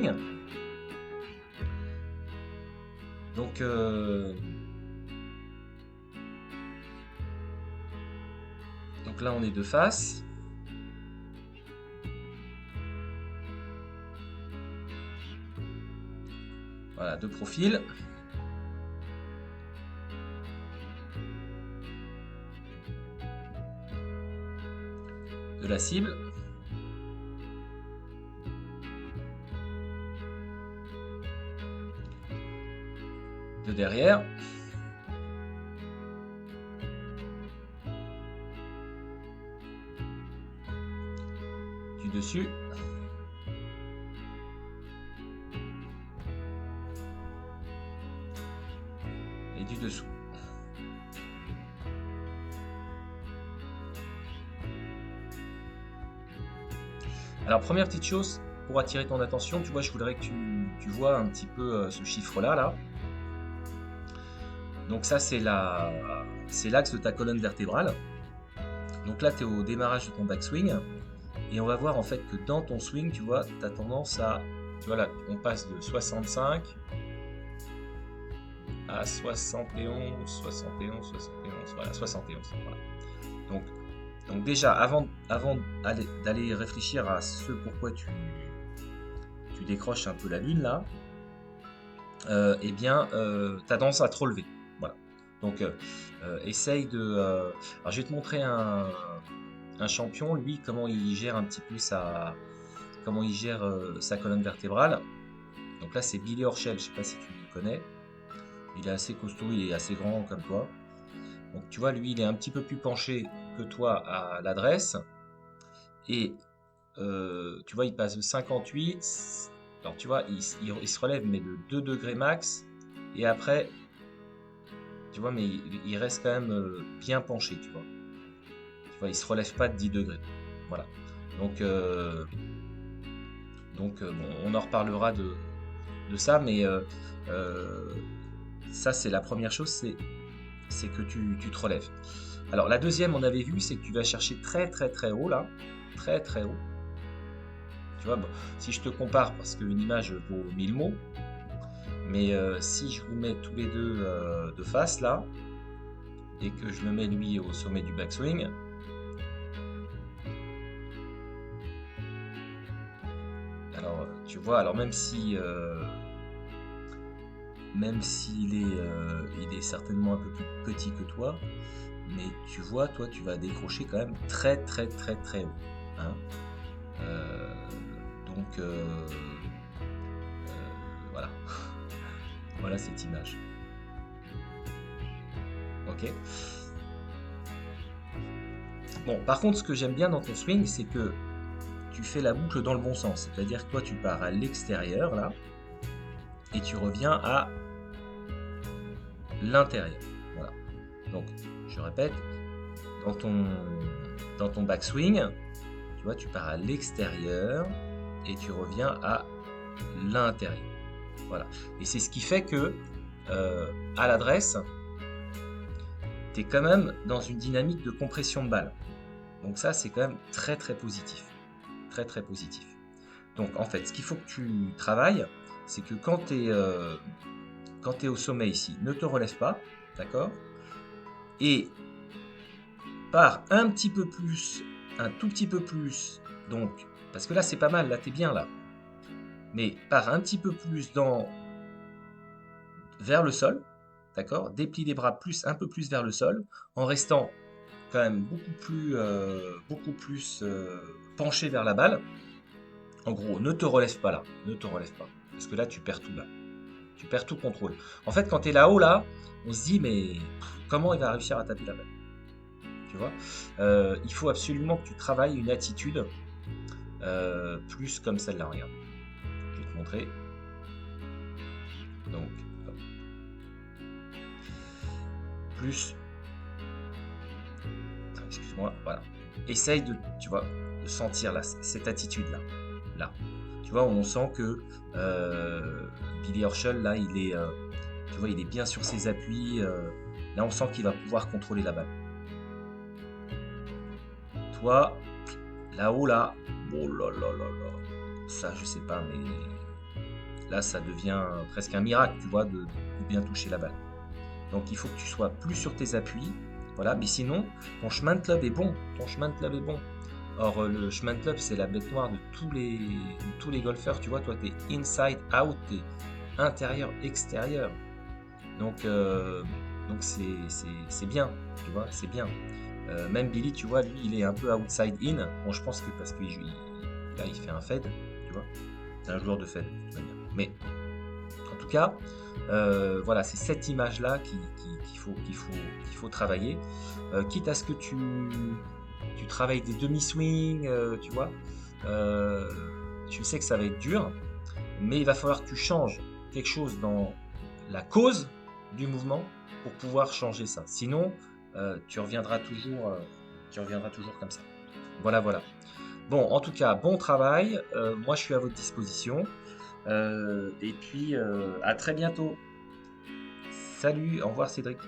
backswing. Donc là on est de face. Voilà, de profil. De la cible. De derrière. Du dessus. Et du dessous. Alors première petite chose pour attirer ton attention, tu vois, je voudrais que tu vois un petit peu ce chiffre-là, là. Donc ça c'est l'axe de ta colonne vertébrale. Donc là tu es au démarrage de ton backswing. Et on va voir en fait que dans ton swing, tu vois, tu as tendance à... Tu vois là, on passe de 65 à 71, 71, 71, voilà, 71. Voilà. Donc déjà, avant d'aller réfléchir à ce pourquoi tu décroches un peu la lune là, eh bien, tu as tendance à te relever. Voilà. Donc, essaye de... alors, je vais te montrer un champion, lui, comment il gère un petit peu sa colonne vertébrale. Donc là, c'est Billy Horschel, je sais pas si tu le connais. Il est assez costaud, il est assez grand comme toi. Donc tu vois, lui, il est un petit peu plus penché que toi à l'adresse. Et tu vois, il passe de 58. Alors tu vois, il se relève, mais de 2 degrés max. Et après, tu vois, mais il reste quand même bien penché, tu vois. Tu vois, il se relève pas de 10 degrés. Voilà. Donc, bon, on en reparlera de ça, mais ça, c'est la première chose, c'est que tu te relèves. Alors, la deuxième, on avait vu, c'est que tu vas chercher très très très haut, là. Très très haut. Tu vois, bon, si je te compare, parce qu'une image vaut 1000 mots, mais si je vous mets tous les deux de face, là, et que je le mets, lui, au sommet du backswing, alors, tu vois, alors même s'il est certainement un peu plus petit que toi, mais tu vois, toi, tu vas décrocher quand même très très très très haut. Hein. Donc, voilà. Voilà cette image. Ok. Bon, par contre, ce que j'aime bien dans ton swing, c'est que tu fais la boucle dans le bon sens. C'est-à-dire que toi, tu pars à l'extérieur, là, et tu reviens à l'intérieur. Voilà. Donc, je répète, dans ton backswing, tu vois, tu pars à l'extérieur et tu reviens à l'intérieur. Voilà. Et c'est ce qui fait que, à l'adresse, tu es quand même dans une dynamique de compression de balle. Donc ça, c'est quand même très très positif. Très très positif. Donc en fait, ce qu'il faut que tu travailles, c'est que quand tu es au sommet ici, ne te relève pas, d'accord? Et pars un petit peu plus, un tout petit peu plus, donc, parce que là c'est pas mal, là t'es bien là. Mais pars un petit peu plus vers le sol, d'accord? Déplie les bras un peu plus vers le sol, en restant quand même beaucoup plus penché vers la balle. En gros, ne te relève pas là, ne te relève pas, parce que là tu perds tout là. Tu perds tout contrôle. En fait, quand tu es là-haut, là, on se dit, mais comment il va réussir à taper la balle? Tu vois? Il faut absolument que tu travailles une attitude plus comme celle-là. Regarde. Je vais te montrer. Donc, hop. Plus. Attends, excuse-moi. Voilà. Essaye tu vois, de sentir là, cette attitude-là. Là. Tu vois, on sent que Billy Horschel, là, tu vois, il est bien sur ses appuis. Là, on sent qu'il va pouvoir contrôler la balle. Toi, là-haut, là, oh là là là là, ça, je sais pas, mais Là, ça devient presque un miracle, tu vois, de bien toucher la balle. Donc, il faut que tu sois plus sur tes appuis. Voilà, mais sinon, ton chemin de club est bon. Ton chemin de club est bon. Or, le chemin de club, c'est la bête noire de tous les golfeurs. Tu vois, toi, tu es inside, out, tu es intérieur, extérieur. Donc c'est bien, tu vois, c'est bien. Même Billy, tu vois, lui, il est un peu outside in. Bon, je pense que parce que là, il fait un fade, tu vois. C'est un joueur de fade, de toute manière. Mais en tout cas, voilà, c'est cette image-là qu'il faut travailler. Quitte à ce que tu travailles des demi-swings, tu vois. Je sais que ça va être dur, mais il va falloir que tu changes quelque chose dans la cause du mouvement pour pouvoir changer ça. Sinon, tu reviendras toujours comme ça. Voilà, voilà. Bon, en tout cas, bon travail. Moi, je suis à votre disposition. Et puis, à très bientôt. Salut, au revoir Cédric.